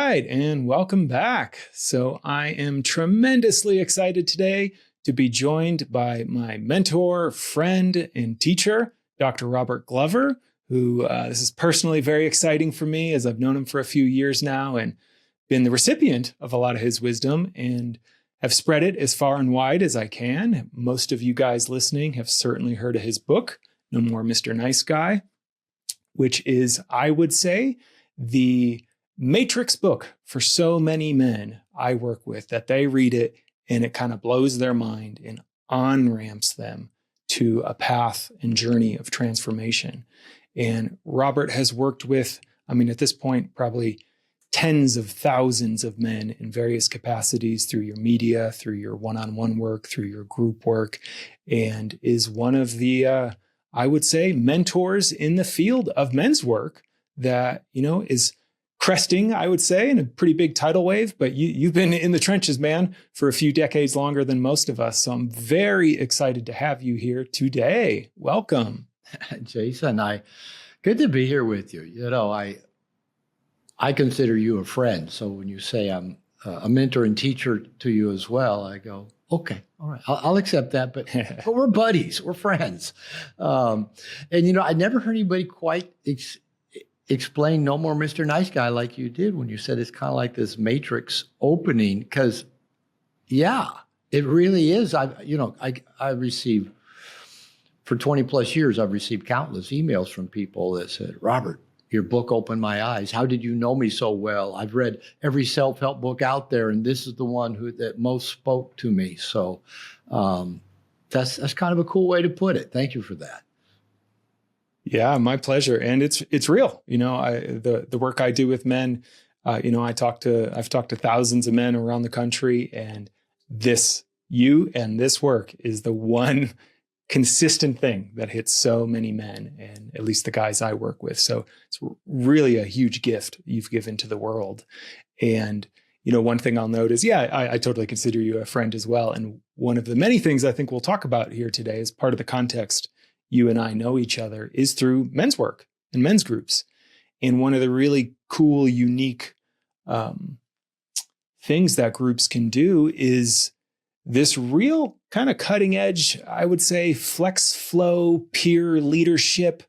right, and welcome back. So I am tremendously excited today to be joined by my mentor, friend, and teacher, Dr. Robert Glover, who this is personally very exciting for me as I've known him for a few years now and been the recipient of a lot of his wisdom and have spread it as far and wide as I can. Most of you guys listening have certainly heard of his book, No More Mr. Nice Guy, which is, I would say, the matrix book for so many men I work with, that they read it and it kind of blows their mind and on-ramps them to a path and journey of transformation. And Robert has worked with, at this point, probably tens of thousands of men in various capacities through your media, through your one-on-one work, through your group work, and is one of the, I would say, mentors in the field of men's work that, is cresting, I would say, in a pretty big tidal wave. But you've been in the trenches, man, for a few decades longer than most of us. So I'm very excited to have you here today. Welcome. Jason, good to be here with you. I consider you a friend. So when you say I'm a mentor and teacher to you as well, I go, okay, all right, I'll accept that. But we're buddies, we're friends. I never heard anybody quite explain No More Mr. Nice Guy like you did when you said it's kind of like this matrix opening. Because, yeah, it really is. I received, for 20 plus years, I've received countless emails from people that said, Robert, your book opened my eyes. How did you know me so well? I've read every self-help book out there, and this is the one that most spoke to me. So that's kind of a cool way to put it. Thank you for that. Yeah, my pleasure. And it's real. The work I do with men, I've talked to thousands of men around the country, and you and this work is the one consistent thing that hits so many men, and at least the guys I work with. So it's really a huge gift you've given to the world. And, one thing I'll note is, I totally consider you a friend as well. And one of the many things I think we'll talk about here today as part of the context you and I know each other is through men's work and men's groups. And one of the really cool, unique things that groups can do is this real kind of cutting edge, I would say, flex flow peer leadership,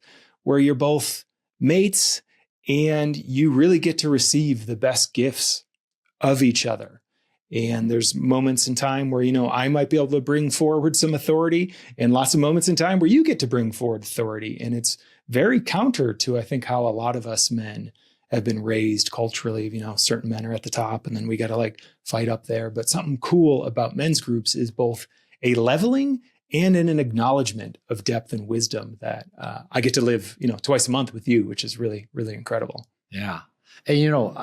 where you're both mates and you really get to receive the best gifts of each other. And there's moments in time where, I might be able to bring forward some authority, and lots of moments in time where you get to bring forward authority. And it's very counter to, I think, how a lot of us men have been raised culturally. Certain men are at the top and then we got to fight up there. But something cool about men's groups is both a leveling and an acknowledgement of depth and wisdom that I get to live, twice a month with you, which is really, really incredible. Yeah. And,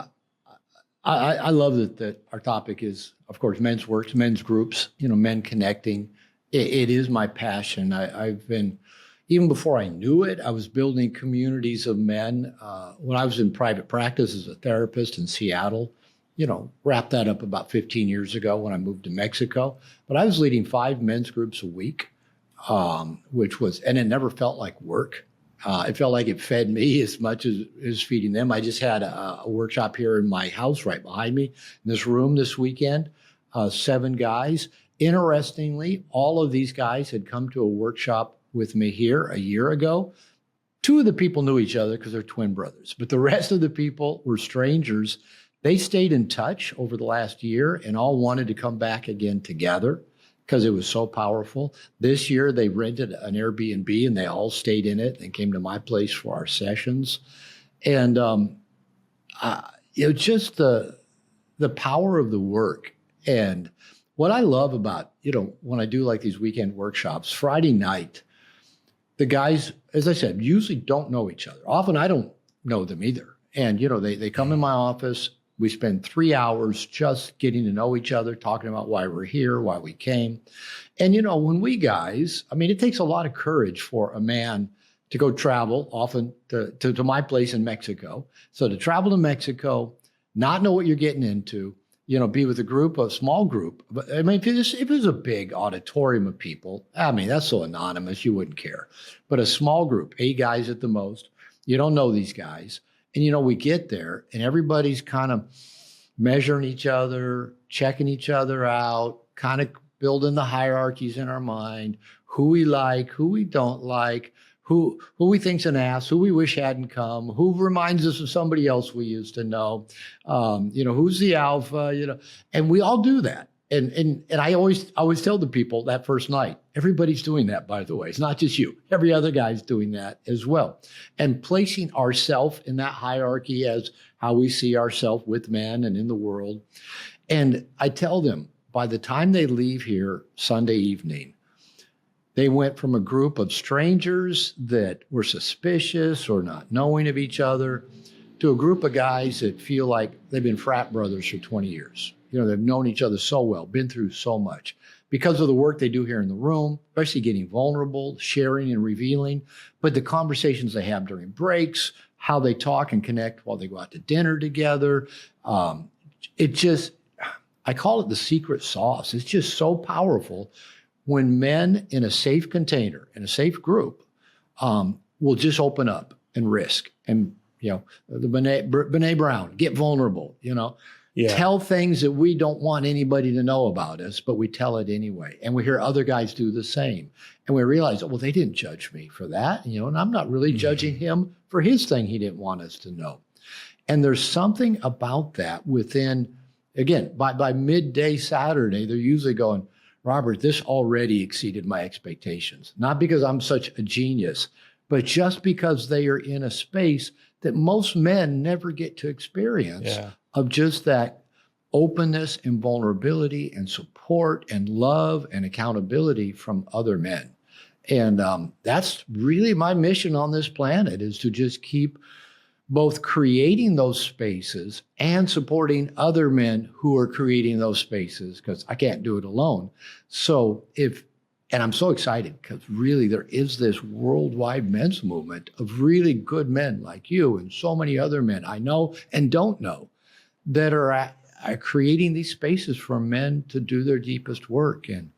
I love that our topic is, of course, men's works, men's groups, men connecting. It is my passion. I've been, even before I knew it, I was building communities of men. When I was in private practice as a therapist in Seattle, wrapped that up about 15 years ago when I moved to Mexico. But I was leading 5 men's groups a week, and it never felt like work. It felt like it fed me as much as feeding them. I just had a workshop here in my house right behind me in this room this weekend, 7 guys. Interestingly, all of these guys had come to a workshop with me here a year ago. 2 of the people knew each other because they're twin brothers, but the rest of the people were strangers. They stayed in touch over the last year and all wanted to come back again together because it was so powerful. This year, they rented an Airbnb and they all stayed in it and came to my place for our sessions. And just the power of the work. And what I love about, when I do these weekend workshops, Friday night, the guys, as I said, usually don't know each other. Often I don't know them either. And, they come in my office. We spend 3 hours just getting to know each other, talking about why we're here, why we came. And, when we guys, it takes a lot of courage for a man to go travel, often to my place in Mexico. So to travel to Mexico, not know what you're getting into, be with a small group. But if it was a big auditorium of people, that's so anonymous, you wouldn't care. But a small group, 8 guys at the most, you don't know these guys. And, we get there and everybody's kind of measuring each other, checking each other out, kind of building the hierarchies in our mind, who we like, who we don't like, who we think's an ass, who we wish hadn't come, who reminds us of somebody else we used to know, who's the alpha, and we all do that. And I always tell the people that first night, everybody's doing that, by the way. It's not just you. Every other guy's doing that as well. And placing ourselves in that hierarchy as how we see ourselves with men and in the world. And I tell them, by the time they leave here Sunday evening, they went from a group of strangers that were suspicious or not knowing of each other to a group of guys that feel like they've been frat brothers for 20 years. They've known each other so well, been through so much because of the work they do here in the room, especially getting vulnerable, sharing and revealing, but the conversations they have during breaks, how they talk and connect while they go out to dinner together. I call it the secret sauce. It's just so powerful when men in a safe container, in a safe group, will just open up and risk. And, the Brene Brown, get vulnerable, tell things that we don't want anybody to know about us, but we tell it anyway. And we hear other guys do the same. And we realize, well, they didn't judge me for that, and I'm not really judging him for his thing he didn't want us to know. And there's something about that within, again, by midday Saturday, they're usually going, Robert, this already exceeded my expectations. Not because I'm such a genius, but just because they are in a space that most men never get to experience of just that openness and vulnerability and support and love and accountability from other men. And that's really my mission on this planet, is to just keep both creating those spaces and supporting other men who are creating those spaces, because I can't do it alone. And I'm so excited because really there is this worldwide men's movement of really good men like you and so many other men I know and don't know that are creating these spaces for men to do their deepest work. And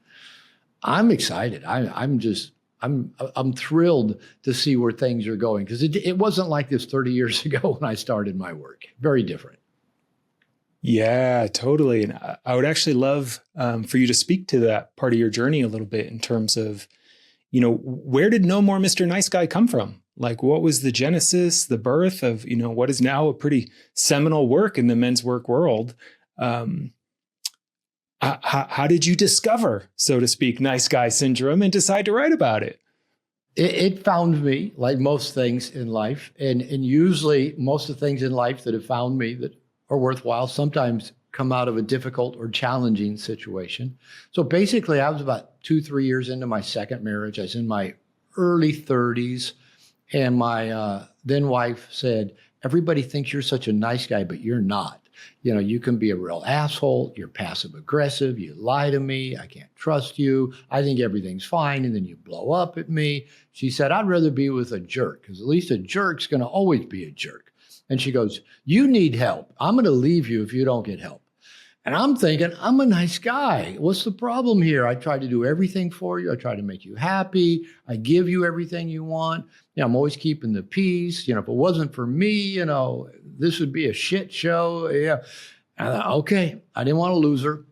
I'm excited. I'm thrilled to see where things are going, because it wasn't like this 30 years ago when I started my work. Very different. Yeah, totally. And I would actually love for you to speak to that part of your journey a little bit in terms of, where did No More Mr. Nice Guy come from? Like, what was the genesis, the birth of, what is now a pretty seminal work in the men's work world? How did you discover, so to speak, nice guy syndrome and decide to write about it? It found me, like most things in life. And usually most of the things in life that have found me that are worthwhile sometimes come out of a difficult or challenging situation. So basically, I was about 2-3 years into my second marriage. I was in my early 30s. And my then wife said, everybody thinks you're such a nice guy, but you're not. You can be a real asshole. You're passive aggressive. You lie to me. I can't trust you. I think everything's fine. And then you blow up at me. She said, I'd rather be with a jerk, because at least a jerk's going to always be a jerk. And she goes, you need help. I'm going to leave you if you don't get help. And I'm thinking, I'm a nice guy. What's the problem here? I try to do everything for you. I try to make you happy. I give you everything you want. I'm always keeping the peace. If it wasn't for me, this would be a shit show. Yeah. And I thought, okay, I didn't want to lose her.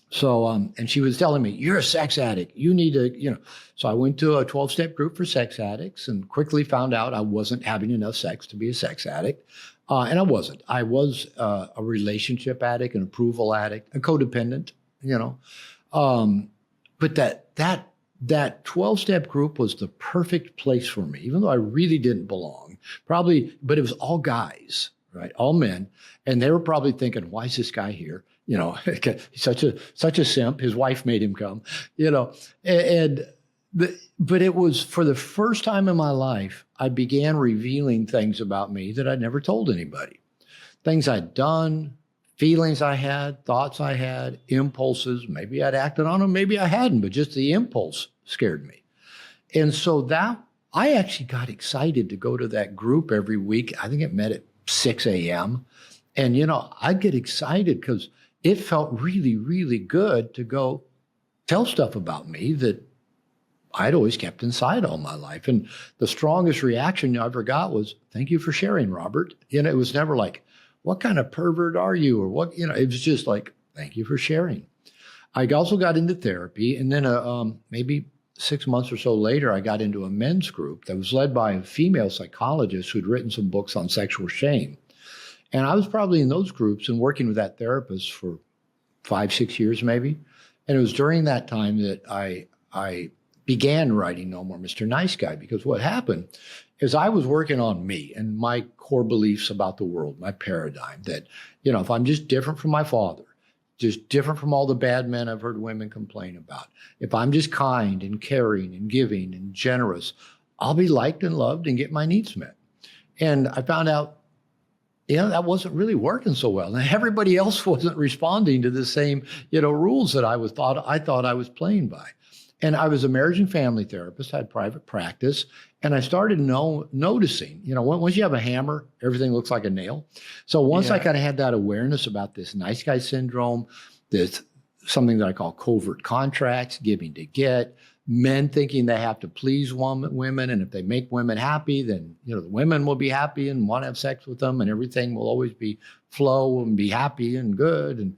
So, and she was telling me, you're a sex addict. You need to, So I went to a 12-step group for sex addicts and quickly found out I wasn't having enough sex to be a sex addict. And I wasn't. I was a relationship addict, an approval addict, a codependent, But that 12-step group was the perfect place for me, even though I really didn't belong. Probably, but it was all guys, right? All men. And they were probably thinking, why is this guy here? He's such a simp. His wife made him come, but it was for the first time in my life, I began revealing things about me that I'd never told anybody. Things I'd done, feelings I had, thoughts I had, impulses. Maybe I'd acted on them, maybe I hadn't, but just the impulse scared me. And so I actually got excited to go to that group every week. I think it met at 6 a.m. And, I'd get excited because it felt really, really good to go tell stuff about me that I'd always kept inside all my life. And the strongest reaction I ever got was, thank you for sharing, Robert. It was never like, what kind of pervert are you? Or what, it was just like, thank you for sharing. I also got into therapy, and then maybe 6 months or so later, I got into a men's group that was led by a female psychologist who'd written some books on sexual shame. And I was probably in those groups and working with that therapist for 5-6 years maybe. And it was during that time that I began writing No More Mr. Nice Guy, because what happened is I was working on me and my core beliefs about the world, my paradigm that, if I'm just different from my father, just different from all the bad men I've heard women complain about, if I'm just kind and caring and giving and generous, I'll be liked and loved and get my needs met. And I found out, that wasn't really working so well. And everybody else wasn't responding to the same, rules that I thought I was playing by. And I was a marriage and family therapist, had private practice, and I started noticing, once you have a hammer, everything looks like a nail. So once I kind of had that awareness about this nice guy syndrome, this something that I call covert contracts, giving to get, men thinking they have to please women, and if they make women happy, then the women will be happy and want to have sex with them, and everything will always be flow and be happy and good. And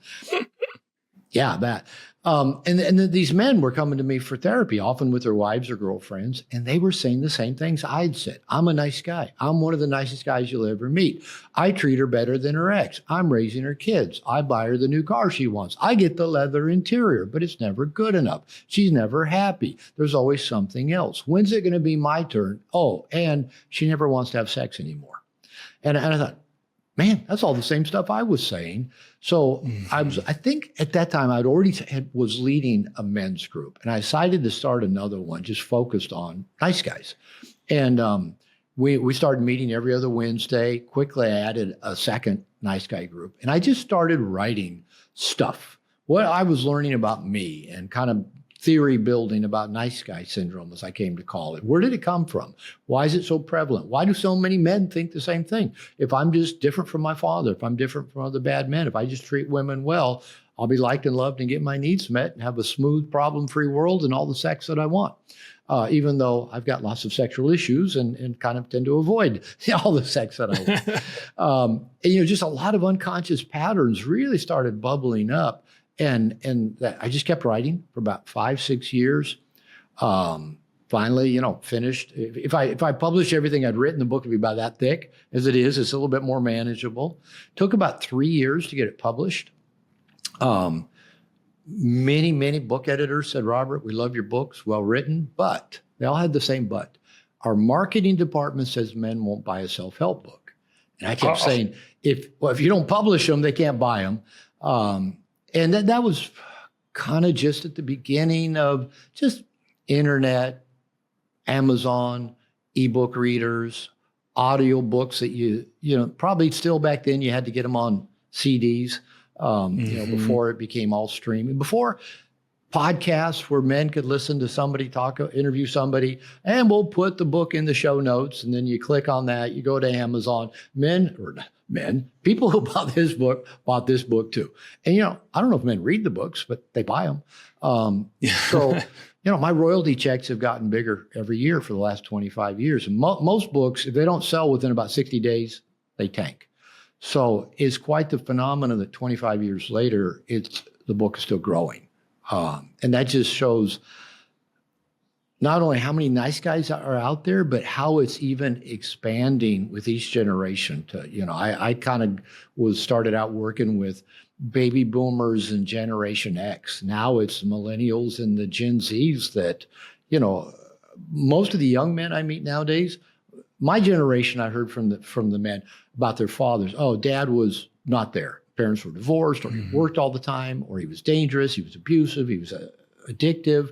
that. And then these men were coming to me for therapy, often with their wives or girlfriends, and they were saying the same things I'd said. I'm a nice guy. I'm one of the nicest guys you'll ever meet. I treat her better than her ex. I'm raising her kids. I buy her the new car she wants. I get the leather interior, but it's never good enough. She's never happy. There's always something else. When's it going to be my turn? Oh, and she never wants to have sex anymore. And I thought, man, that's all the same stuff I was saying. So I think at that time I'd already was leading a men's group, and I decided to start another one just focused on nice guys. And we started meeting every other Wednesday. Quickly, I added a second nice guy group, and I just started writing stuff, what I was learning about me and kind of theory building about nice guy syndrome, as I came to call it. Where did it come from? Why is it so prevalent? Why do so many men think the same thing? If I'm just different from my father, if I'm different from other bad men, if I just treat women well, I'll be liked and loved and get my needs met and have a smooth, problem-free world and all the sex that I want. Even though I've got lots of sexual issues and kind of tend to avoid all the sex that I want. And, just a lot of unconscious patterns really started bubbling up. And that I just kept writing for about 5-6 years. Finally, finished. If I published everything I'd written, the book would be about that thick. As it is, it's a little bit more manageable. Took about 3 years to get it published. Many book editors said, Robert, we love your books, well written, but they all had the same but. Our marketing department says men won't buy a self-help book. And I kept saying, if you don't publish them, they can't buy them. And that was kind of just at the beginning of just internet, Amazon, ebook readers, audio books that you probably still back then you had to get them on CDs, before it became all streaming. Before podcasts where men could listen to somebody interview somebody, and we'll put the book in the show notes, and then you click on that, you go to Amazon. People who bought this book too. And, I don't know if men read the books, but they buy them. So, my royalty checks have gotten bigger every year for the last 25 years. And most books, if they don't sell within about 60 days, they tank. So it's quite the phenomenon that 25 years later, the book is still growing. And that just shows not only how many nice guys are out there, but how it's even expanding with each generation. I kind of started out working with baby boomers and Generation X. Now it's millennials and the Gen Zs that, most of the young men I meet nowadays, my generation, I heard from the men about their fathers. Oh, dad was not there. Parents were divorced, or he worked all the time, or he was dangerous, he was abusive, he was addictive.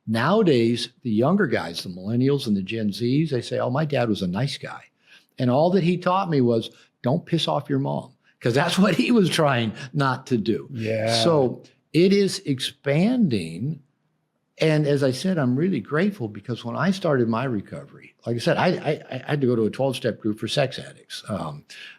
Nowadays, the younger guys, the millennials and the Gen Zs, they say, oh, my dad was a nice guy. And all that he taught me was, don't piss off your mom, because that's what he was trying not to do. Yeah. So it is expanding. And as I said, I'm really grateful, because when I started my recovery, like I said, I had to go to a 12-step group for sex addicts.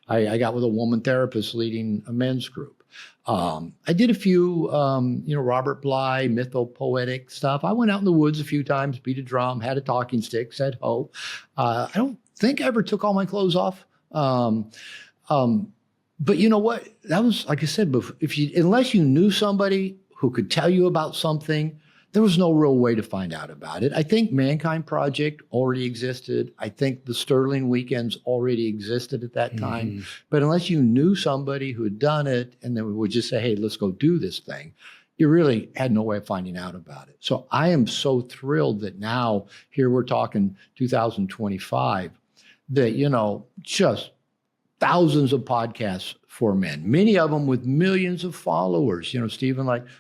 I got with a woman therapist leading a men's group. I did a few, Robert Bly, mythopoetic stuff. I went out in the woods a few times, beat a drum, had a talking stick, said ho. I don't think I ever took all my clothes off. But you know what? That was, like I said, unless you knew somebody who could tell you about something, there was no real way to find out about it. I think Mankind Project already existed. I think the Sterling Weekends already existed at that time. But unless you knew somebody who had done it and then we would just say, hey, let's go do this thing, you really had no way of finding out about it. So I am so thrilled that now, here we're talking 2025, that, just thousands of podcasts for men, many of them with millions of followers,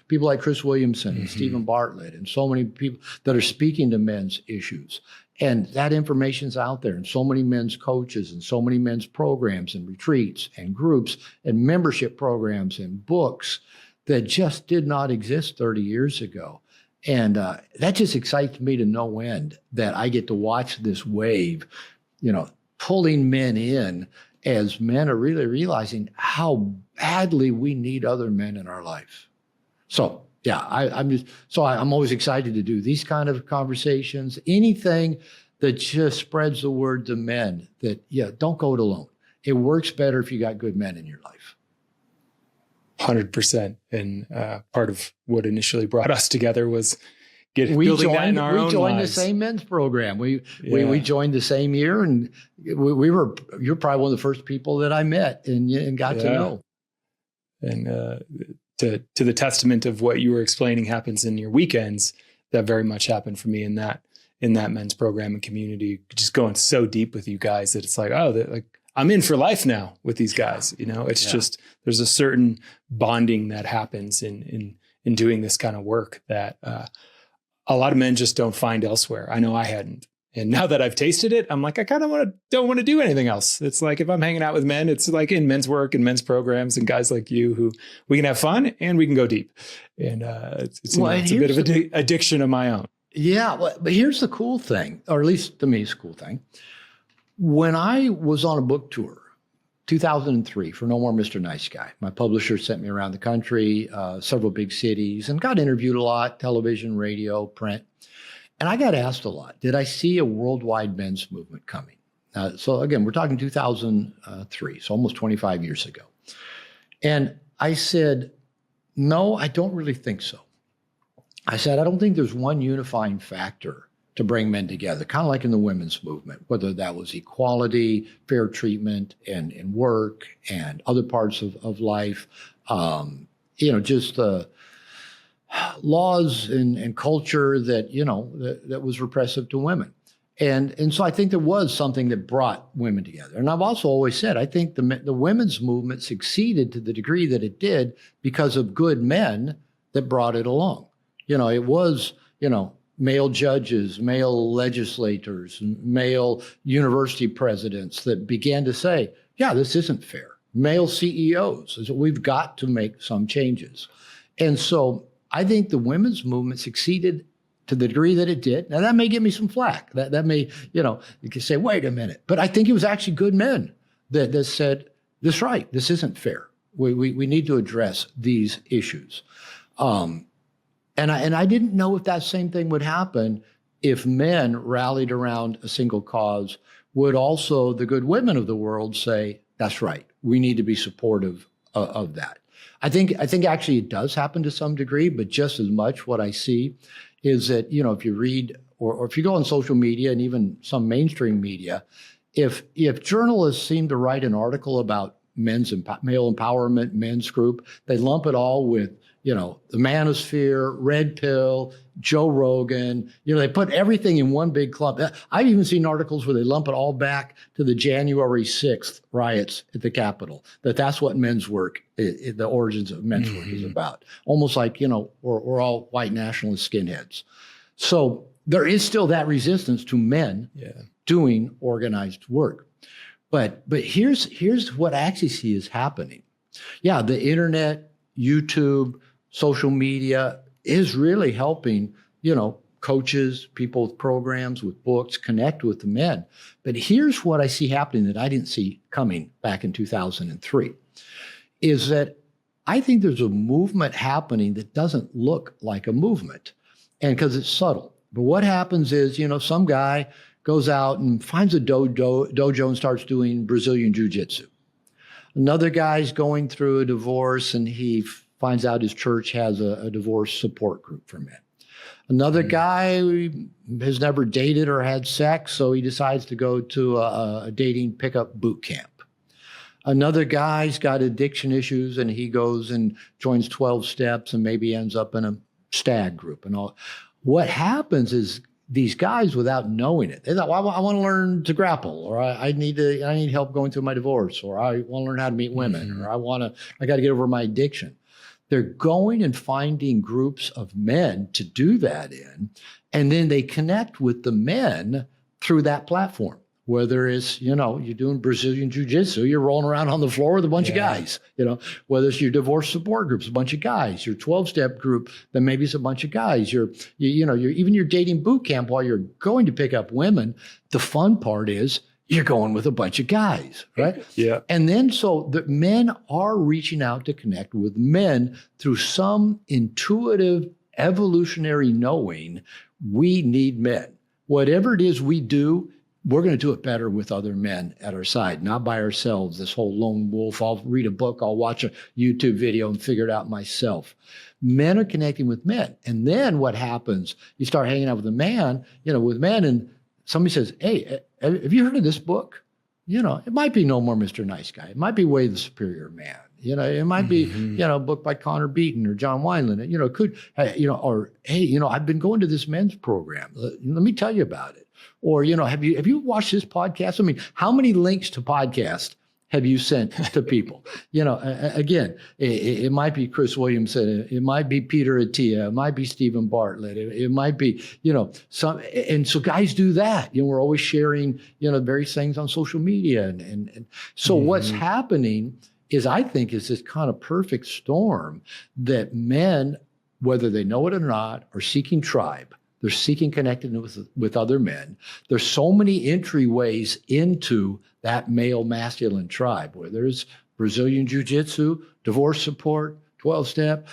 people like Chris Williamson and Stephen Bartlett, and so many people that are speaking to men's issues. And that information's out there, and so many men's coaches and so many men's programs and retreats and groups and membership programs and books that just did not exist 30 years ago. And that just excites me to no end that I get to watch this wave, pulling men in as men are really realizing how badly we need other men in our life. So, yeah, I'm always excited to do these kind of conversations, anything that just spreads the word to men that, don't go it alone. It works better if you got good men in your life. 100%. And part of what initially brought us together was building that in our own lives. We joined the same men's program. We joined the same year, and you're probably one of the first people that I met and got to know. And to the testament of what you were explaining happens in your weekends, that very much happened for me in that men's program and community, just going so deep with you guys that it's like, I'm in for life now with these guys. It's just, there's a certain bonding that happens in doing this kind of work that a lot of men just don't find elsewhere. I know I hadn't. And now that I've tasted it, I'm like, I kind of don't want to do anything else. It's like, if I'm hanging out with men, it's like in men's work and men's programs and guys like you who we can have fun and we can go deep. And it's a bit of an addiction of my own. Yeah. But here's the cool thing, or at least to me, it's a cool thing. When I was on a book tour, 2003, for No More Mr. Nice Guy, my publisher sent me around the country, several big cities, and got interviewed a lot, television, radio, print. And I got asked a lot, did I see a worldwide men's movement coming? So again, we're talking 2003, so almost 25 years ago. And I said, no, I don't really think so. I said, I don't think there's one unifying factor to bring men together, kind of like in the women's movement, whether that was equality, fair treatment, and work, and other parts of life, just the laws and culture that, that was repressive to women. And so I think there was something that brought women together. And I've also always said, I think the women's movement succeeded to the degree that it did because of good men that brought it along. It was, male judges, male legislators, male university presidents that began to say, yeah, this isn't fair. Male CEOs, we've got to make some changes. And so I think the women's movement succeeded to the degree that it did. Now, that may give me some flack. That may, you can say, wait a minute. But I think it was actually good men that said, this is right. This isn't fair. We need to address these issues. And I didn't know if that same thing would happen if men rallied around a single cause. Would also the good women of the world say, that's right, we need to be supportive of that. I think actually it does happen to some degree, but just as much what I see is that, if you read or if you go on social media and even some mainstream media, if journalists seem to write an article about male empowerment, men's group, they lump it all with, the manosphere, red pill, Joe Rogan, they put everything in one big clump. I've even seen articles where they lump it all back to the January 6th riots at the Capitol, that's what men's work, the origins of men's work is about. Almost like, we're all white nationalist skinheads. So there is still that resistance to men doing organized work. But here's what I actually see is happening. Yeah, the internet, YouTube, social media is really helping, coaches, people with programs, with books, connect with the men. But here's what I see happening that I didn't see coming back in 2003, is that I think there's a movement happening that doesn't look like a movement, and because it's subtle. But what happens is, some guy goes out and finds a dojo and starts doing Brazilian jiu-jitsu. Another guy's going through a divorce and he finds out his church has a divorce support group for men. Another guy has never dated or had sex, so he decides to go to a dating pickup boot camp. Another guy's got addiction issues and he goes and joins 12 steps and maybe ends up in a stag group and all. What happens is these guys, without knowing it, they thought, well, I want to learn to grapple, or I need help going through my divorce, or I want to learn how to meet women, or I got to get over my addiction. They're going and finding groups of men to do that in, and then they connect with the men through that platform. Whether it's, you're doing Brazilian jiu-jitsu, you're rolling around on the floor with a bunch of guys, whether it's your divorce support groups, a bunch of guys, your 12-step group, then maybe it's a bunch of guys, you're even your dating boot camp while you're going to pick up women. The fun part is you're going with a bunch of guys, right? Yeah. And then so the men are reaching out to connect with men through some intuitive evolutionary knowing we need men. Whatever it is we do, we're going to do it better with other men at our side, not by ourselves. This whole lone wolf, I'll read a book, I'll watch a YouTube video and figure it out myself. Men are connecting with men. And then what happens, you start hanging out with a man, with men, and somebody says, hey, have you heard of this book? It might be No More Mr. Nice Guy. It might be Way the Superior Man. It might be, a book by Connor Beaton or John Wineland. Or, hey, I've been going to this men's program. Let me tell you about it. Or, have you watched this podcast? I mean, how many links to podcasts have you sent to people? Again, it might be Chris Williamson. It might be Peter Attia. It might be Stephen Bartlett. It might be, some. And so guys do that. We're always sharing, various things on social media. And so what's happening is, I think, is this kind of perfect storm that men, whether they know it or not, are seeking tribe. They're seeking connectedness with other men. There's so many entryways into that male masculine tribe, where there's Brazilian jiu-jitsu, divorce support, 12-step,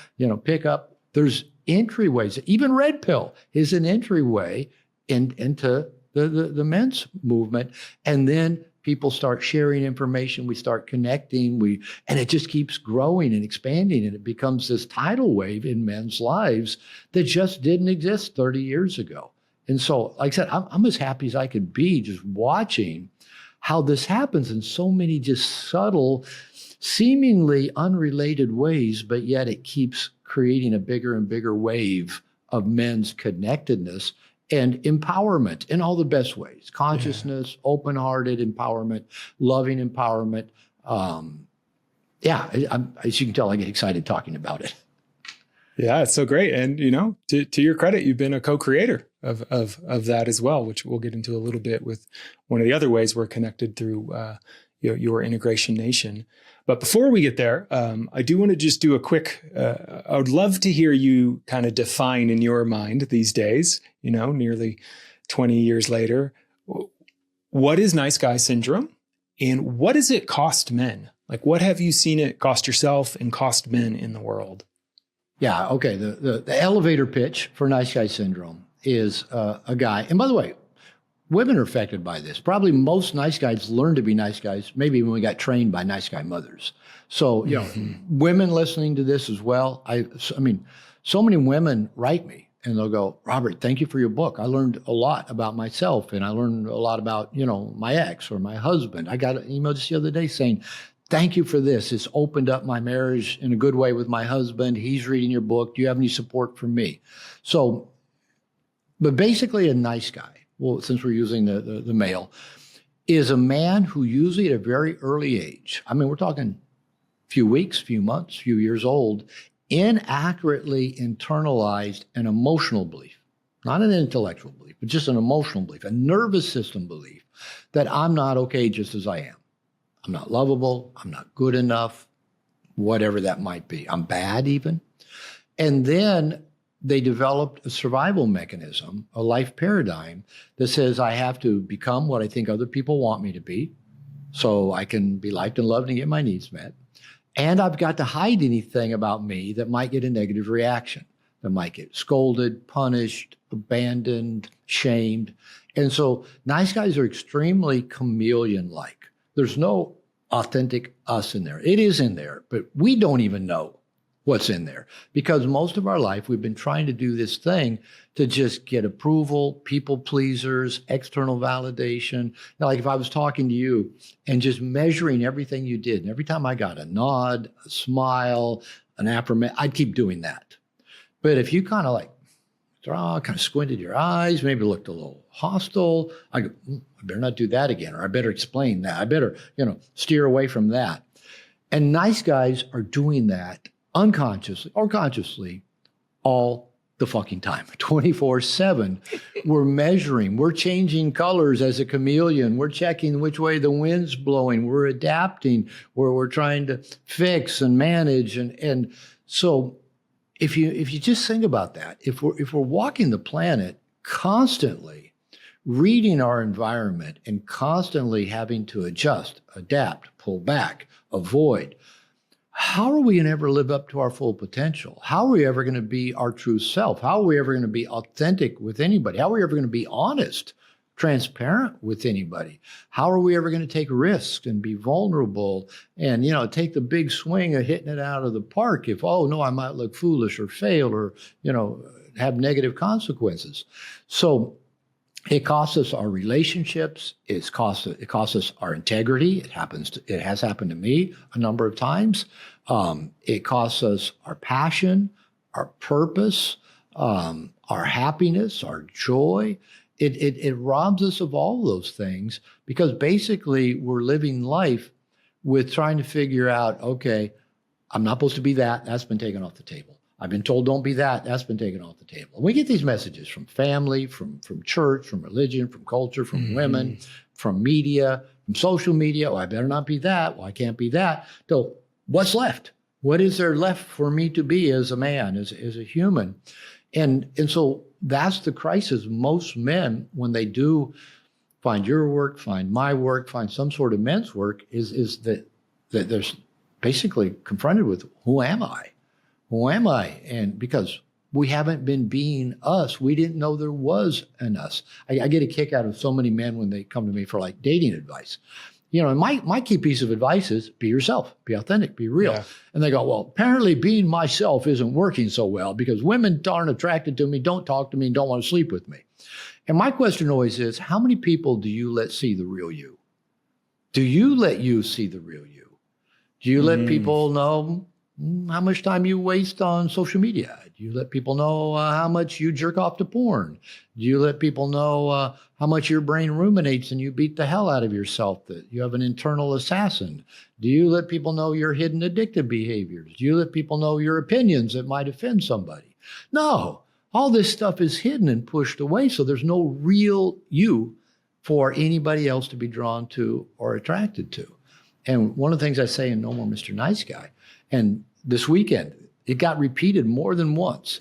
pickup. There's entryways. Even Red Pill is an entryway into the men's movement. And then people start sharing information, we start connecting, and it just keeps growing and expanding, and it becomes this tidal wave in men's lives that just didn't exist 30 years ago. And so, like I said, I'm as happy as I could be just watching how this happens in so many just subtle, seemingly unrelated ways, but yet it keeps creating a bigger and bigger wave of men's connectedness and empowerment in all the best ways: consciousness, open-hearted empowerment, loving empowerment. As you can tell, I get excited talking about it. Yeah, it's so great. And, to your credit, you've been a co-creator of that as well, which we'll get into a little bit with one of the other ways we're connected through your Integration Nation. But before we get there, I do want to just do a quick, I would love to hear you kind of define in your mind these days, nearly 20 years later, what is nice guy syndrome and what does it cost men? Like, what have you seen it cost yourself and cost men in the world? Yeah, okay. The elevator pitch for nice guy syndrome is a guy, and by the way, women are affected by this. Probably most nice guys learn to be nice guys, maybe when we got trained by nice guy mothers. So, women listening to this as well. I mean, so many women write me and they'll go, Robert, thank you for your book. I learned a lot about myself, and I learned a lot about, my ex or my husband. I got an email just the other day saying, thank you for this. It's opened up my marriage in a good way with my husband. He's reading your book. Do you have any support from me? So, but basically a nice guy, well, since we're using the male, is a man who usually at a very early age, I mean, we're talking few weeks, few months, few years old, inaccurately internalized an emotional belief, not an intellectual belief, but just an emotional belief, a nervous system belief that I'm not okay just as I am. I'm not lovable. I'm not good enough, whatever that might be. I'm bad even. And then they developed a survival mechanism, a life paradigm that says I have to become what I think other people want me to be so I can be liked and loved and get my needs met. And I've got to hide anything about me that might get a negative reaction, that might get scolded, punished, abandoned, shamed. And so nice guys are extremely chameleon-like. There's no authentic us in there. It is in there, but we don't even know what's in there because most of our life we've been trying to do this thing to just get approval, people pleasers, external validation. Now, like if I was talking to you and just measuring everything you did, and every time I got a nod, a smile, an affirmation, I'd keep doing that. But if you kind of like kind of squinted your eyes, maybe looked a little hostile, I go, I better not do that again, or I better explain that. I better, steer away from that. And nice guys are doing that unconsciously or consciously all the fucking time, 24/7. We're measuring, we're changing colors as a chameleon. We're checking which way the wind's blowing. We're adapting, we're trying to fix and manage. And so if you just think about that, if we're walking the planet constantly, reading our environment and constantly having to adjust, adapt, pull back, avoid, how are we going to ever live up to our full potential? How are we ever going to be our true self? How are we ever going to be authentic with anybody? How are we ever going to be honest, transparent with anybody? How are we ever going to take risks and be vulnerable and, take the big swing of hitting it out of the park if, oh, no, I might look foolish or fail or, have negative consequences? So it costs us our relationships. It costs us our integrity. It has happened to me a number of times. It costs us our passion, our purpose, our happiness, our joy. It robs us of all those things because basically we're living life with trying to figure out, okay, I'm not supposed to be that. That's been taken off the table. I've been told don't be that. That's been taken off the table. And we get these messages from family, from church, from religion, from culture, from women, from media, from social media. Oh, I better not be that. Well, I can't be that. So what's left? What is there left for me to be as a man, as a human? And so that's the crisis. Most men, when they do find your work, find my work, find some sort of men's work, is that they're basically confronted with, who am I? Who am I? And because we haven't been being us, we didn't know there was an us. I get a kick out of so many men when they come to me for like dating advice. And my key piece of advice is be yourself, be authentic, be real. Yeah. And they go, well, apparently being myself isn't working so well because women aren't attracted to me, don't talk to me, and don't want to sleep with me. And my question always is, how many people do you let see the real you? Do you let you see the real you? Do you let people know how much time you waste on social media? Do you let people know how much you jerk off to porn? Do you let people know how much your brain ruminates and you beat the hell out of yourself, that you have an internal assassin? Do you let people know your hidden addictive behaviors? Do you let people know your opinions that might offend somebody? No, all this stuff is hidden and pushed away, so there's no real you for anybody else to be drawn to or attracted to. And one of the things I say in No More Mr. Nice Guy, and this weekend, it got repeated more than once,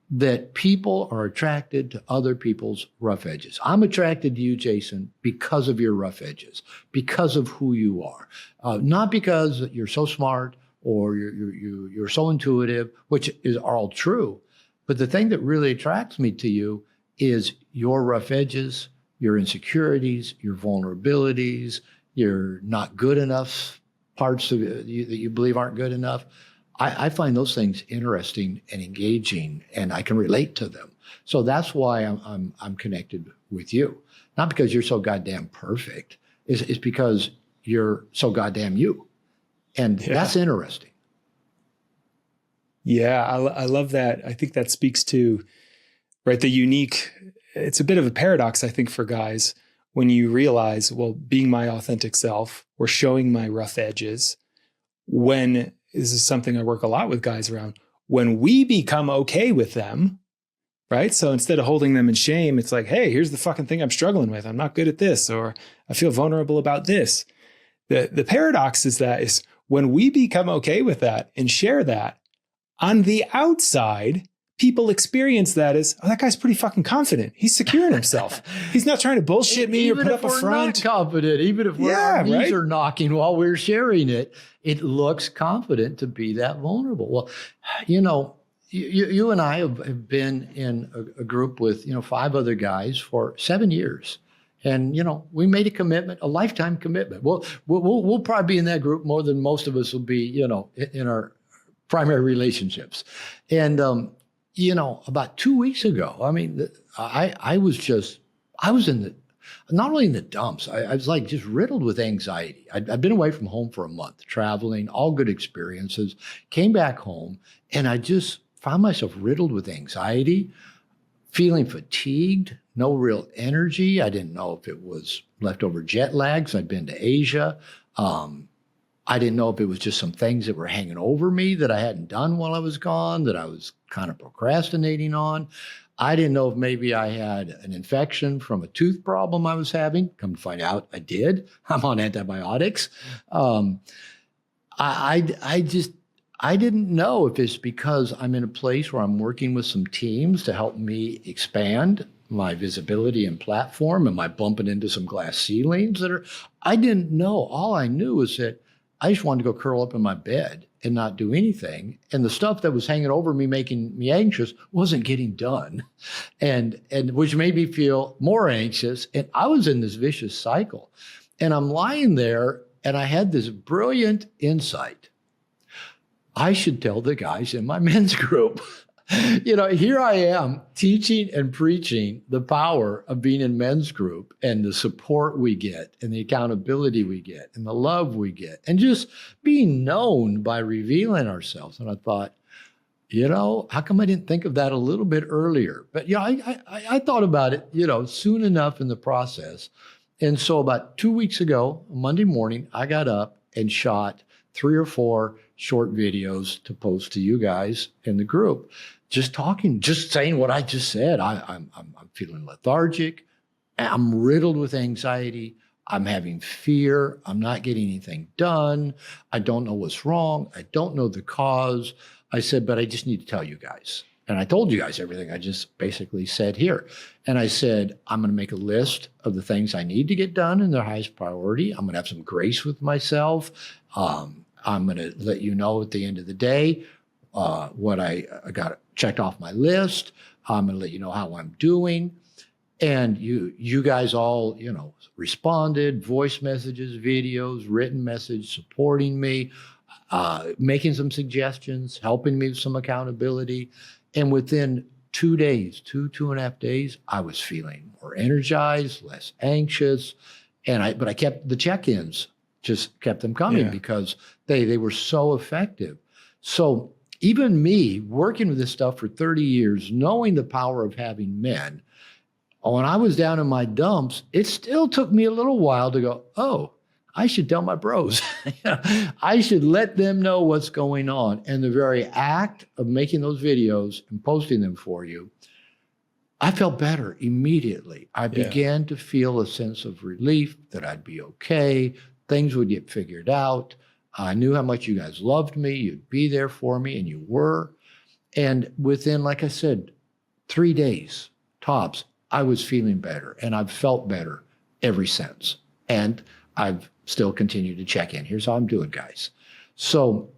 that people are attracted to other people's rough edges. I'm attracted to you, Jason, because of your rough edges, because of who you are, not because you're so smart or you're so intuitive, which are all true. But the thing that really attracts me to you is your rough edges, your insecurities, your vulnerabilities, your not good enough parts of you that you believe aren't good enough. I find those things interesting and engaging, and I can relate to them. So that's why I'm connected with you. Not because you're so goddamn perfect. It's because you're so goddamn you. And that's interesting. Yeah, I love that. I think that speaks to, right, the unique, it's a bit of a paradox, I think, for guys when you realize, well, being my authentic self or showing my rough edges, when this is something I work a lot with guys around, when we become okay with them, right? So instead of holding them in shame, it's like, hey, here's the fucking thing I'm struggling with. I'm not good at this, or I feel vulnerable about this. The paradox is when we become okay with that and share that, on the outside, people experience that as, oh, that guy's pretty fucking confident. He's secure in himself. He's not trying to bullshit me or put up a front. Even if we're not confident, even if our knees are knocking while we're sharing it, it looks confident to be that vulnerable. Well, you and I have been in a group with 5 other guys for 7 years. And, we made a commitment, a lifetime commitment. We'll probably be in that group more than most of us will be, in our primary relationships. And, about 2 weeks ago, I mean, I was not only in the dumps, I was like just riddled with anxiety. I'd been away from home for a month, traveling, all good experiences, came back home, and I just found myself riddled with anxiety, feeling fatigued, no real energy. I didn't know if it was leftover jet lags. I'd been to Asia. I didn't know if it was just some things that were hanging over me that I hadn't done while I was gone, that I was kind of procrastinating on. I didn't know if maybe I had an infection from a tooth problem I was having. Come to find out, I did. I'm on antibiotics. I didn't know if it's because I'm in a place where I'm working with some teams to help me expand my visibility and platform. Am I bumping into some glass ceilings I didn't know. All I knew was that I just wanted to go curl up in my bed and not do anything. And the stuff that was hanging over me, making me anxious, wasn't getting done. And which made me feel more anxious. And I was in this vicious cycle. And I'm lying there and I had this brilliant insight. I should tell the guys in my men's group, here I am teaching and preaching the power of being in men's group and the support we get and the accountability we get and the love we get and just being known by revealing ourselves. And I thought, how come I didn't think of that a little bit earlier? But, I thought about it, soon enough in the process. And so about 2 weeks ago, Monday morning, I got up and shot 3 or 4 short videos to post to you guys in the group, just saying what I just said. I'm feeling lethargic. I'm riddled with anxiety. I'm having fear. I'm not getting anything done. I don't know what's wrong. I don't know the cause. I said, but I just need to tell you guys. And I told you guys everything I just basically said here. And I said, I'm going to make a list of the things I need to get done in their highest priority. I'm going to have some grace with myself. I'm going to let you know at the end of the day what I got checked off my list. I'm going to let you know how I'm doing. And you guys all, responded, voice messages, videos, written message, supporting me, making some suggestions, helping me with some accountability. And within 2 days, 2.5 days, I was feeling more energized, less anxious. But I kept the check-ins, just kept them coming because they were so effective. So even me working with this stuff for 30 years, knowing the power of having men, when I was down in my dumps, it still took me a little while to go, oh, I should tell my bros. I should let them know what's going on. And the very act of making those videos and posting them for you, I felt better immediately. I began to feel a sense of relief that I'd be okay. Things would get figured out. I knew how much you guys loved me. You'd be there for me, and you were. And within, like I said, 3 days, tops, I was feeling better, and I've felt better ever since. And I've still continued to check in. Here's how I'm doing, guys. So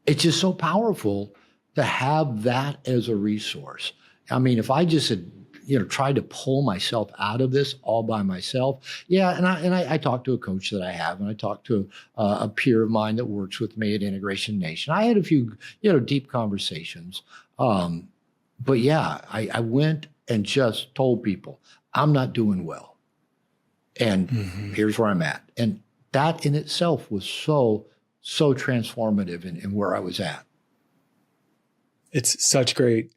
it's just so powerful to have that as a resource. I mean, if I just had, tried to pull myself out of this all by myself, and I talked to a coach that I have, and I talked to a peer of mine that works with me at Integration Nation. I had a few, deep conversations. But I went and just told people, I'm not doing well. And here's where I'm at. And that in itself was so transformative in where I was at. It's such great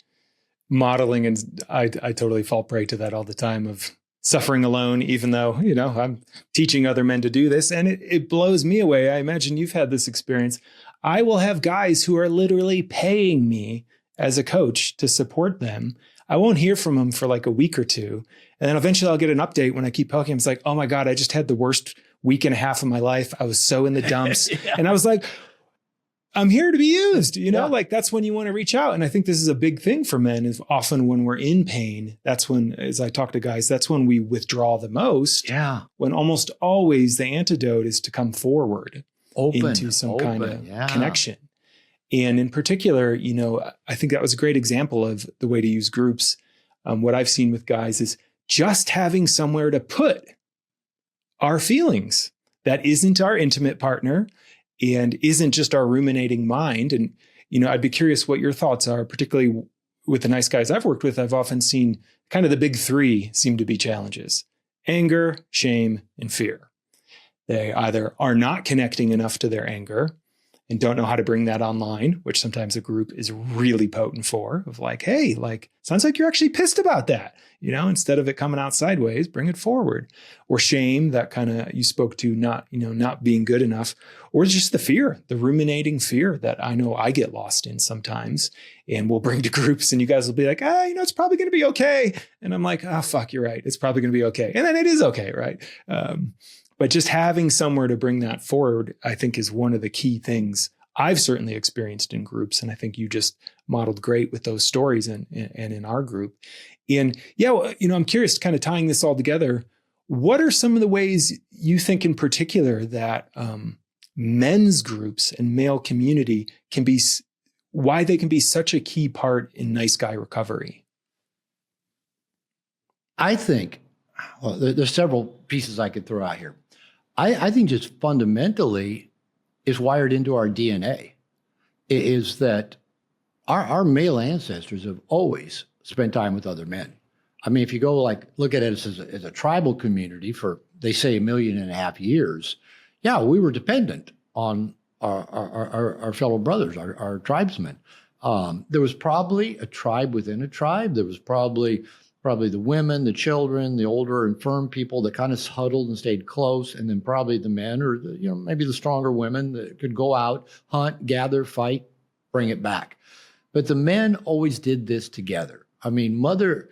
modeling. And I totally fall prey to that all the time of suffering alone, even though, I'm teaching other men to do this. And it blows me away. I imagine you've had this experience. I will have guys who are literally paying me as a coach to support them. I won't hear from them for like a week or two. And then eventually I'll get an update when I keep poking. It's like, oh my God, I just had the worst week and a half of my life. I was so in the dumps. And I was like, I'm here to be used, like that's when you want to reach out. And I think this is a big thing for men is often when we're in pain, that's when, as I talk to guys, that's when we withdraw the most. Yeah. When almost always the antidote is to come forward into some kind of connection. And in particular, I think that was a great example of the way to use groups. What I've seen with guys is just having somewhere to put our feelings that isn't our intimate partner and isn't just our ruminating mind. And, I'd be curious what your thoughts are, particularly with the nice guys I've worked with. I've often seen kind of the big three seem to be challenges: anger, shame, and fear. They either are not connecting enough to their anger and don't know how to bring that online, which sometimes a group is really potent for, of like, hey, like, sounds like you're actually pissed about that. Instead of it coming out sideways, bring it forward. Or shame, that kind of you spoke to, not being good enough. Or just the fear, the ruminating fear that I know I get lost in sometimes, and we'll bring to groups and you guys will be like, it's probably going to be okay. And I'm like, fuck, you're right. It's probably going to be okay. And then it is okay, right? But just having somewhere to bring that forward, I think, is one of the key things I've certainly experienced in groups. And I think you just modeled great with those stories and in our group. And I'm curious, kind of tying this all together, what are some of the ways you think in particular that men's groups and male community why they can be such a key part in nice guy recovery? I think, there's several pieces I could throw out here. I think just fundamentally is wired into our DNA, is that our male ancestors have always spent time with other men. I mean, if you go look at it as a tribal community for, they say, 1.5 million years, we were dependent on our fellow brothers, our tribesmen. There was probably a tribe within a tribe. There was probably the women, the children, the older infirm people that kind of huddled and stayed close, and then probably the men, or maybe the stronger women that could go out, hunt, gather, fight, bring it back. But the men always did this together. I mean, Mother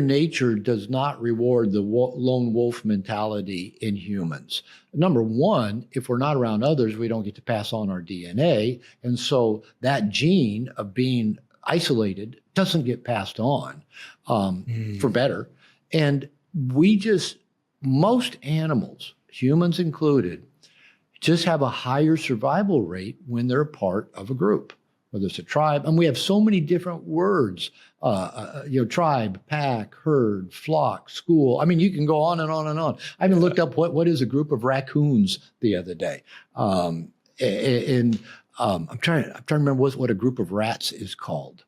Nature does not reward the lone wolf mentality in humans. Number one, if we're not around others, we don't get to pass on our DNA, and so that gene of being isolated doesn't get passed on for better. And most animals, humans included, just have a higher survival rate when they're part of a group, whether it's a tribe. And we have so many different words, tribe, pack, herd, flock, school. I mean, you can go on and on and on. I even looked up what is a group of raccoons the other day. I'm trying to remember what a group of rats is called.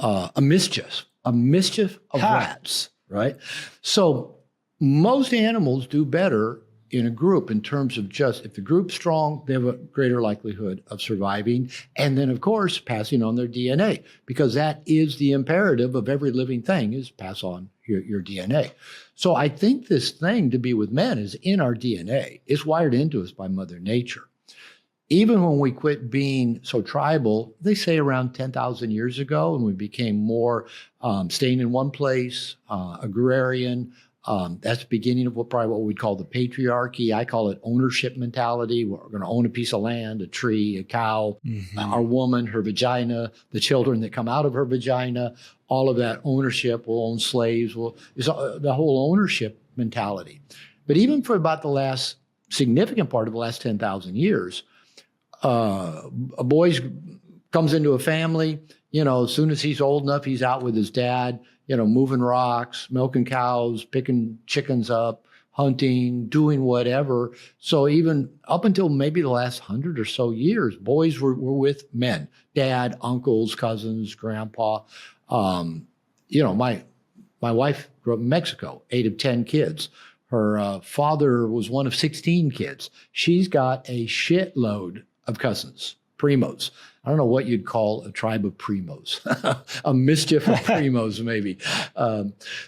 A mischief of rats, right? So most animals do better in a group in terms of just, if the group's strong, they have a greater likelihood of surviving. And then, of course, passing on their DNA, because that is the imperative of every living thing, is pass on your DNA. So I think this thing to be with men is in our DNA. It's wired into us by Mother Nature. Even when we quit being so tribal, they say around 10,000 years ago, and we became more staying in one place, agrarian. That's the beginning of what we'd call the patriarchy. I call it ownership mentality. We're going to own a piece of land, a tree, a cow, our woman, her vagina, the children that come out of her vagina. All of that ownership. We'll own slaves. It's the whole ownership mentality. But even for about the last significant part of the last 10,000 years, a boy comes into a family, as soon as he's old enough, he's out with his dad, moving rocks, milking cows, picking chickens up, hunting, doing whatever. So even up until maybe the last 100 or so years, boys were with men, dad, uncles, cousins, grandpa. My wife grew up in Mexico, 8 of 10 kids. Her father was one of 16 kids. She's got a shitload of cousins, primos. I don't know what you'd call a tribe of primos, a mischief of primos, maybe.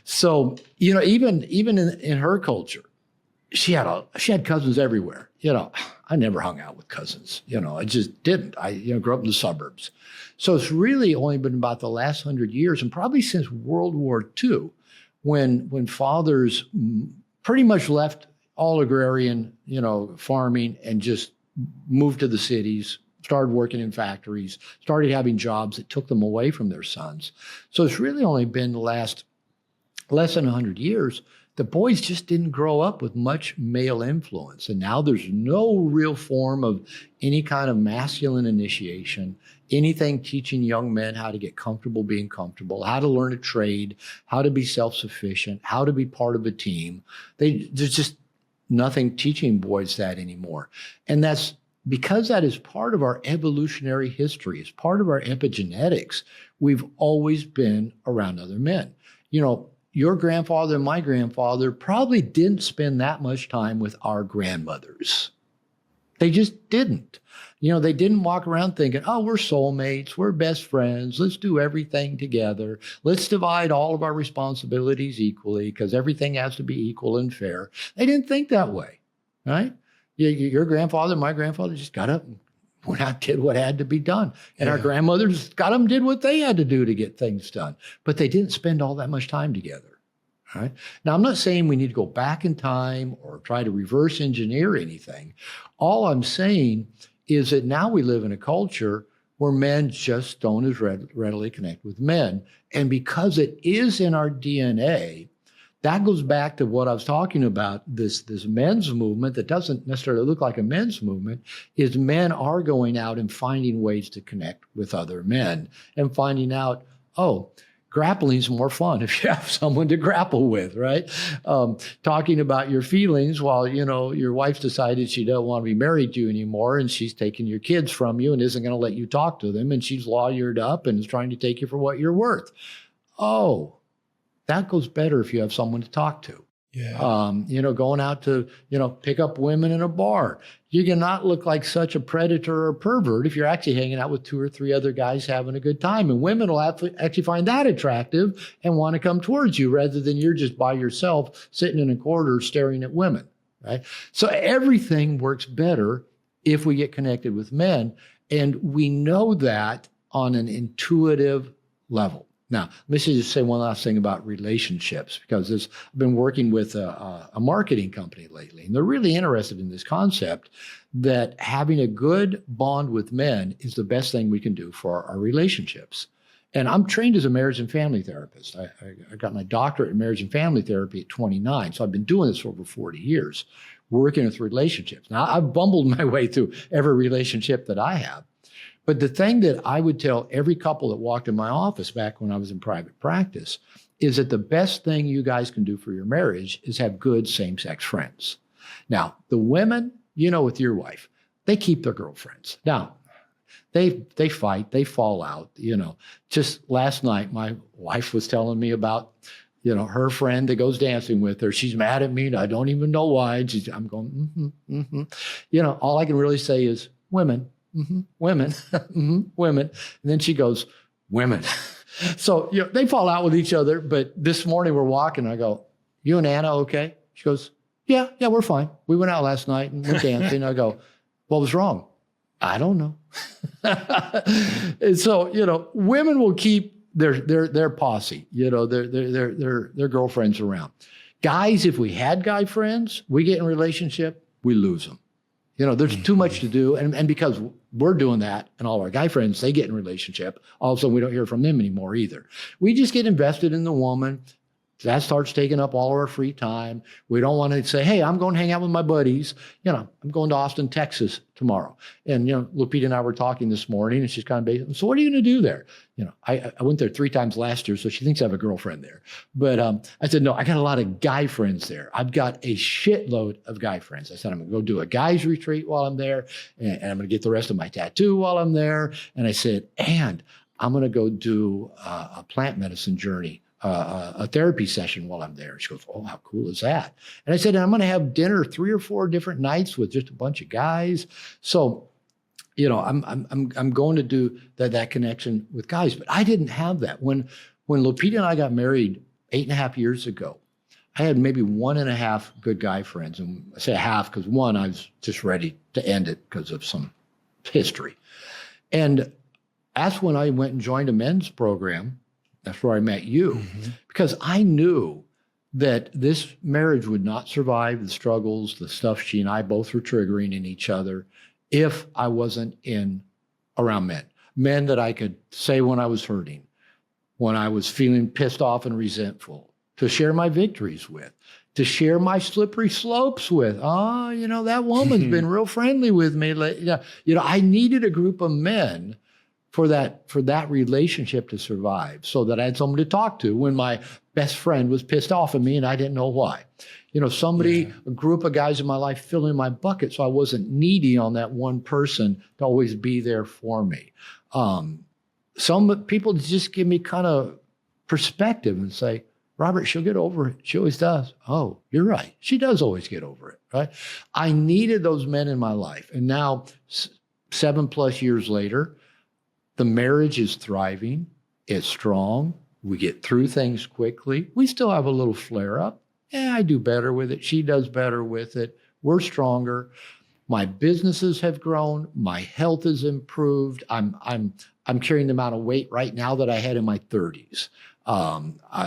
So even in her culture, she had cousins everywhere. I never hung out with cousins. I just didn't. I grew up in the suburbs. So it's really only been about the last 100 years, and probably since World War II, when fathers pretty much left all agrarian, farming, and just moved to the cities, started working in factories, started having jobs that took them away from their sons. So it's really only been the last less than 100 years, the boys just didn't grow up with much male influence. And now there's no real form of any kind of masculine initiation anything teaching young men how to get comfortable being comfortable, how to learn a trade, how to be self-sufficient, how to be part of a team. There's just nothing teaching boys that anymore. And that's because that is part of our evolutionary history, it's part of our epigenetics. We've always been around other men. Your grandfather and my grandfather probably didn't spend that much time with our grandmothers. They just didn't. They didn't walk around thinking, oh, we're soulmates, we're best friends, let's do everything together. Let's divide all of our responsibilities equally because everything has to be equal and fair. They didn't think that way, right? Your grandfather, my grandfather just got up and went out, did what had to be done. And our grandmothers got them, did what they had to do to get things done. But they didn't spend all that much time together. Right? Now, I'm not saying we need to go back in time or try to reverse engineer anything. All I'm saying is that now we live in a culture where men just don't as readily connect with men. And because it is in our DNA, that goes back to what I was talking about, this men's movement that doesn't necessarily look like a men's movement, is men are going out and finding ways to connect with other men and finding out, oh, grappling is more fun if you have someone to grapple with, right? Talking about your feelings while, your wife's decided she doesn't want to be married to you anymore and she's taking your kids from you and isn't going to let you talk to them and she's lawyered up and is trying to take you for what you're worth. Oh, that goes better if you have someone to talk to. Yeah. Going out to, pick up women in a bar. You cannot look like such a predator or pervert if you're actually hanging out with 2 or 3 other guys having a good time. And women will actually find that attractive and want to come towards you rather than you're just by yourself sitting in a corner staring at women, right? So everything works better if we get connected with men. And we know that on an intuitive level. Now, let me just say one last thing about relationships, because I've been working with a marketing company lately, and they're really interested in this concept that having a good bond with men is the best thing we can do for our relationships. And I'm trained as a marriage and family therapist. I got my doctorate in marriage and family therapy at 29, so I've been doing this for over 40 years, working with relationships. Now, I've bumbled my way through every relationship that I have. But the thing that I would tell every couple that walked in my office back when I was in private practice is that the best thing you guys can do for your marriage is have good same-sex friends. Now, the women, with your wife, they keep their girlfriends. Now, they fight, they fall out, Just last night, my wife was telling me about, her friend that goes dancing with her. She's mad at me, and I don't even know why. I'm going, all I can really say is women. Mm-hmm. Women, mm-hmm. Women. And then she goes, women. So, they fall out with each other. But this morning we're walking. I go, you and Anna okay? She goes, yeah, we're fine. We went out last night and we're dancing. I go, what was wrong? I don't know. And so, women will keep their posse, their girlfriends around. Guys, if we had guy friends, we get in a relationship, we lose them. There's too much to do. And because we're doing that and all our guy friends, they get in a relationship. All of a sudden, we don't hear from them anymore either. We just get invested in the woman. That starts taking up all our free time. We don't want to say, hey, I'm going to hang out with my buddies. I'm going to Austin, Texas tomorrow. And, Lupita and I were talking this morning and she's kind of basically, so what are you going to do there? I went there 3 times last year, so she thinks I have a girlfriend there. But I said, no, I got a lot of guy friends there. I've got a shitload of guy friends. I said, I'm going to go do a guy's retreat while I'm there. And I'm going to get the rest of my tattoo while I'm there. And I said, and I'm going to go do a plant medicine journey. A therapy session while I'm there. She goes, oh, how cool is that? And I said, I'm going to have dinner 3 or 4 different nights with just a bunch of guys. So, I'm going to do that connection with guys, but I didn't have that. When Lupita and I got married 8.5 years ago, I had maybe 1.5 good guy friends. And I say half because one, I was just ready to end it because of some history. And that's when I went and joined a men's program. That's where I met you, because I knew that this marriage would not survive the struggles, the stuff she and I both were triggering in each other, if I wasn't around men that I could say when I was hurting, when I was feeling pissed off and resentful, to share my victories with, to share my slippery slopes with. That woman's been real friendly with me. I needed a group of men for that relationship to survive, so that I had someone to talk to when my best friend was pissed off at me and I didn't know why. A group of guys in my life filling my bucket, so I wasn't needy on that one person to always be there for me. Some people just give me kind of perspective and say, Robert, she'll get over it. She always does. Oh, you're right. She does always get over it, right? I needed those men in my life. And now, 7+ years later, the marriage is thriving. It's strong. We get through things quickly. We still have a little flare up. Yeah, I do better with it. She does better with it. We're stronger. My businesses have grown. My health has improved. I'm carrying the amount of weight right now that I had in my 30s.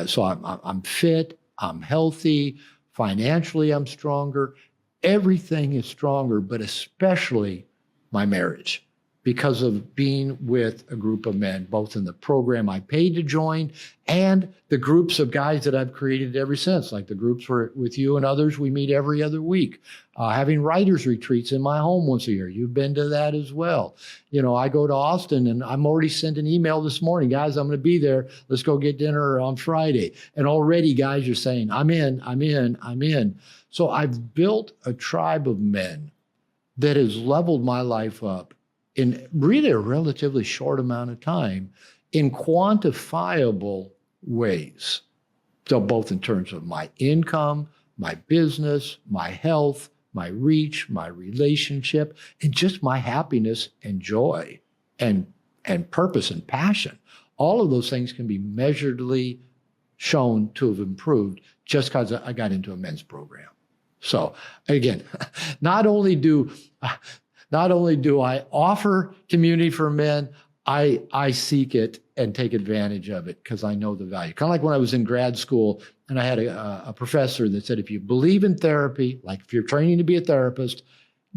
So I'm fit. I'm healthy. Financially, I'm stronger. Everything is stronger, but especially my marriage, because of being with a group of men, both in the program I paid to join and the groups of guys that I've created ever since, like the groups with you and others. We meet every other week, having writers retreats in my home once a year. You've been to that as well. I go to Austin and I'm already sent an email this morning, guys, I'm going to be there. Let's go get dinner on Friday. And already guys are saying, I'm in. So I've built a tribe of men that has leveled my life up in really a relatively short amount of time in quantifiable ways. So both in terms of my income, my business, my health, my reach, my relationship, and just my happiness and joy and purpose and passion. All of those things can be measuredly shown to have improved just because I got into a men's program. So again, not only do I offer community for men, I seek it and take advantage of it because I know the value. Kind of like when I was in grad school and I had a professor that said, if you believe in therapy, like if you're training to be a therapist,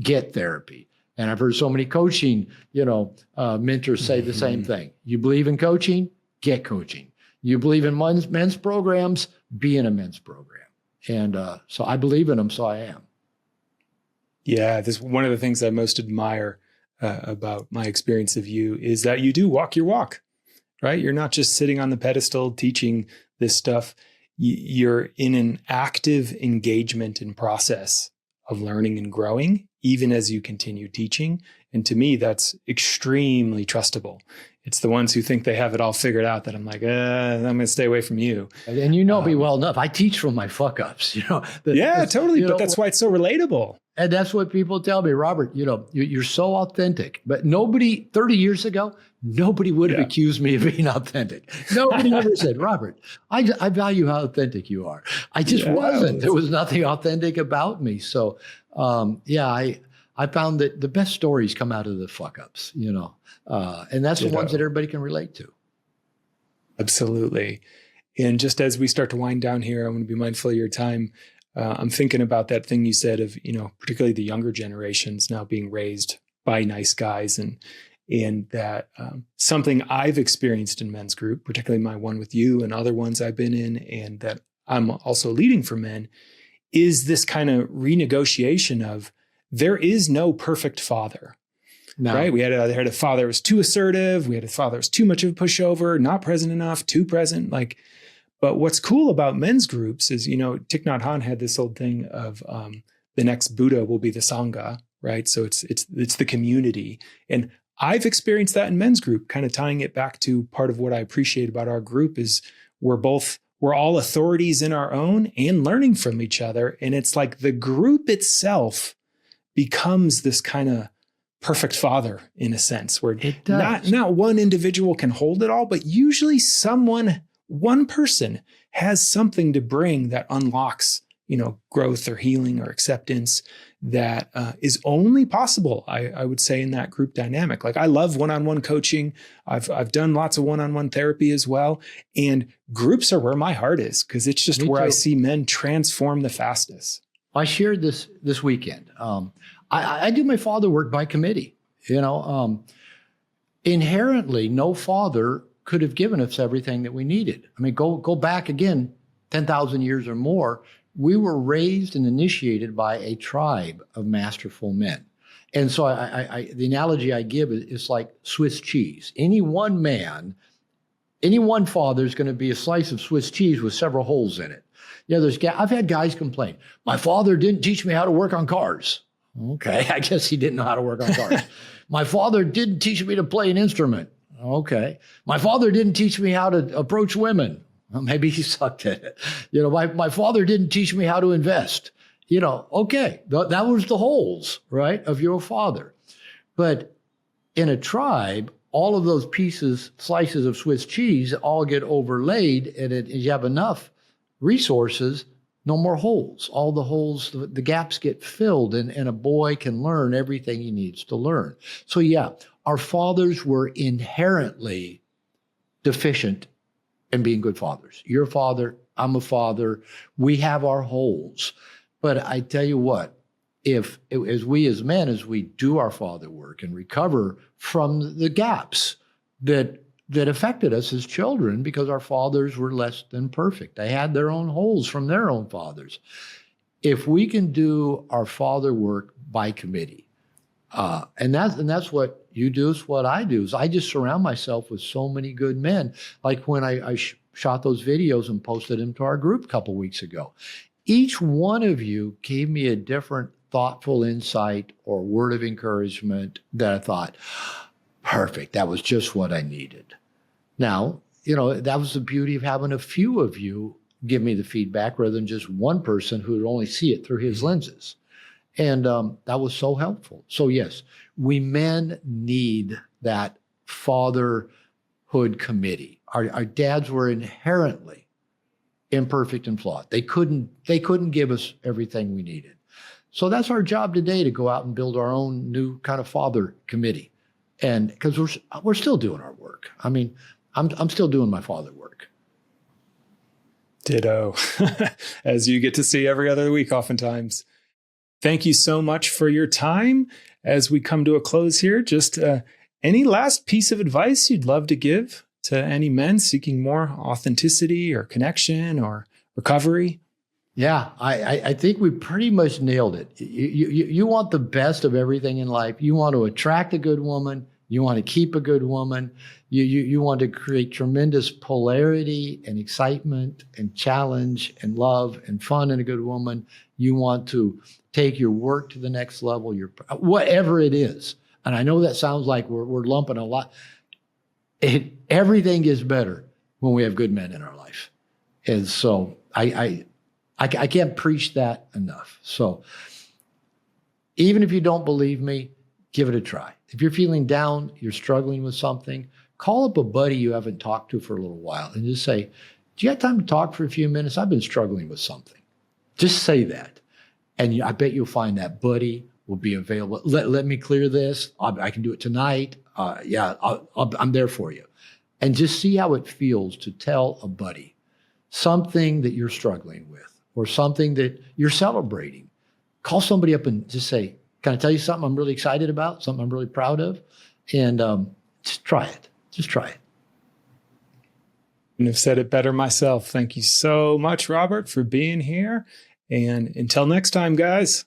get therapy. And I've heard so many coaching, mentors say the same thing. You believe in coaching, get coaching. You believe in men's programs, be in a men's program. And so I believe in them, so I am. Yeah, this one of the things I most admire about my experience of you is that you do walk your walk, right? You're not just sitting on the pedestal teaching this stuff. You're in an active engagement and process of learning and growing, even as you continue teaching. And to me, that's extremely trustable. It's the ones who think they have it all figured out that I'm like, I'm going to stay away from you. And me well enough. I teach from my fuck ups, Totally. But that's why it's so relatable. And that's what people tell me, Robert, you're so authentic. But 30 years ago, nobody would have accused me of being authentic. Nobody ever said, Robert, I value how authentic you are. I just wasn't. There was nothing authentic about me. So, I found that the best stories come out of the fuck ups, and that's the ones that everybody can relate to. Absolutely. And just as we start to wind down here, I want to be mindful of your time. I'm thinking about that thing you said of, particularly the younger generations now being raised by nice guys, and that something I've experienced in men's group, particularly my one with you and other ones I've been in, and that I'm also leading for men, is this kind of renegotiation of there is no perfect father. No. Right? We had a father who was too assertive. We had a father who was too much of a pushover, not present enough, too present. But what's cool about men's groups is, Thich Nhat Hanh had this old thing of the next Buddha will be the Sangha, right? So it's the community. And I've experienced that in men's group, kind of tying it back to part of what I appreciate about our group is we're all authorities in our own and learning from each other. And it's like the group itself becomes this kind of perfect father in a sense, where not one individual can hold it all, but usually one person has something to bring that unlocks, growth or healing or acceptance that is only possible, I would say, in that group dynamic. Like I love one-on-one coaching. I've done lots of one-on-one therapy as well. And groups are where my heart is because it's just where I see men transform the fastest. I shared this weekend. I do my father work by committee. Inherently, no father could have given us everything that we needed. I mean, go back again, 10,000 years or more. We were raised and initiated by a tribe of masterful men. And so the analogy I give is like Swiss cheese. Any one man, any one father is going to be a slice of Swiss cheese with several holes in it. I've had guys complain, my father didn't teach me how to work on cars. Okay, I guess he didn't know how to work on cars. My father didn't teach me to play an instrument. Okay. My father didn't teach me how to approach women. Well, maybe he sucked at it. My father didn't teach me how to invest. Okay, that was the holes, right, of your father. But in a tribe, all of those slices of Swiss cheese all get overlaid, and you have enough resources, no more holes. All the holes, the gaps get filled, and a boy can learn everything he needs to learn. So yeah, our fathers were inherently deficient in being good fathers. You're a father, I'm a father. We have our holes. But I tell you what, as men, as we do our father work and recover from the gaps that affected us as children, because our fathers were less than perfect. They had their own holes from their own fathers. If we can do our father work by committee, and that's what you do, is what I do, is I just surround myself with so many good men. Like when I shot those videos and posted them to our group a couple weeks ago. Each one of you gave me a different thoughtful insight or word of encouragement that I thought, perfect, that was just what I needed. Now, that was the beauty of having a few of you give me the feedback rather than just one person who would only see it through his lenses. And that was so helpful. So yes, we men need that fatherhood committee. Our dads were inherently imperfect and flawed. They couldn't give us everything we needed. So that's our job today, to go out and build our own new kind of father committee. And because we're still doing our work. I mean, I'm still doing my father work. Ditto, as you get to see every other week oftentimes. Thank you so much for your time. As we come to a close here, just any last piece of advice you'd love to give to any men seeking more authenticity or connection or recovery? Yeah, I think we pretty much nailed it. You want the best of everything in life. You want to attract a good woman. You want to keep a good woman. You want to create tremendous polarity and excitement and challenge and love and fun in a good woman. You want to take your work to the next level, whatever it is. And I know that sounds like we're lumping a lot. Everything is better when we have good men in our life. And so I can't preach that enough. So even if you don't believe me, give it a try. If you're feeling down, you're struggling with something, call up a buddy you haven't talked to for a little while and just say, do you have time to talk for a few minutes? I've been struggling with something. Just say that. And I bet you'll find that buddy will be available. Let me clear this. I can do it tonight. I'm there for you. And just see how it feels to tell a buddy something that you're struggling with or something that you're celebrating. Call somebody up and just say, can I tell you something I'm really excited about, something I'm really proud of? And just try it. Just try it. And I've said it better myself. Thank you so much, Robert, for being here. And until next time, guys.